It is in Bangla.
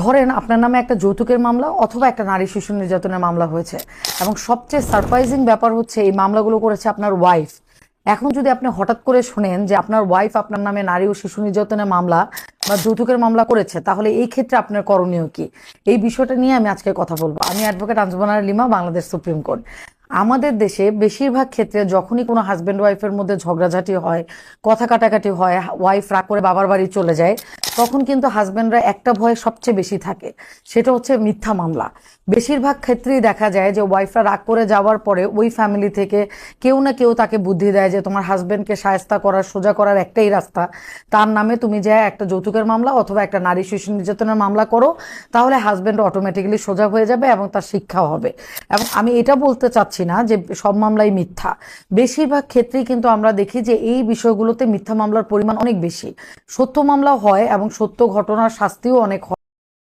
ধরেন আপনার নামে একটা যৌতুকের মামলা অথবা একটা নারী শিশু নির্যাতনের মামলা হয়েছে, এবং সবচেয়ে সারপ্রাইজিং ব্যাপার হচ্ছে এই মামলাগুলো করেছে আপনার ওয়াইফ। এখন যদি আপনি হঠাৎ করে শুনেন যে আপনার ওয়াইফ আপনার নামে নারী ও শিশু নির্যাতনের মামলা বা যৌতুকের মামলা করেছে, তাহলে এই ক্ষেত্রে আপনার করণীয় কি? এই বিষয়টা নিয়ে আমি আজকে কথা বলবো। আমি অ্যাডভোকেট আঞ্জুমান আরা লিমা, বাংলাদেশ সুপ্রিম কোর্ট। আমাদের দেশে বেশিরভাগ ক্ষেত্রে যখনই কোনো হাজব্যান্ড ওয়াইফের মধ্যে ঝগড়াঝাটি হয়, কথা কাটাকাটি হয়, ওয়াইফ রাগ করে বাবার বাড়ি চলে যায়, তখন কিন্তু হাজব্যান্ডরা একটা ভয় সবচেয়ে বেশি থাকে, সেটা হচ্ছে মিথ্যা মামলা। বেশিরভাগ ক্ষেত্রেই দেখা যায় যে ওয়াইফরা রাগ করে যাওয়ার পরে ওই ফ্যামিলি থেকে কেউ না কেউ তাকে বুদ্ধি দেয় যে তোমার হাজব্যান্ডকে শায়েস্তা করার, সোজা করার একটাই রাস্তা, তার নামে তুমি যে একটা যৌতুকের মামলা অথবা একটা নারী শিশু নির্যাতনের মামলা করো, তাহলে হাজব্যান্ড অটোমেটিক্যালি সোজা হয়ে যাবে এবং তার শিক্ষাও হবে। এবং আমি এটা বলতে চাচ্ছি না যে সব মামলাই মিথ্যা, বেশিরভাগ ক্ষেত্রেই কিন্তু আমরা দেখি যে এই বিষয়গুলোতে মিথ্যা মামলার পরিমাণ অনেক বেশি। সত্য মামলাও হয় এবং সত্য ঘটনার শাস্তিও অনেক হয়।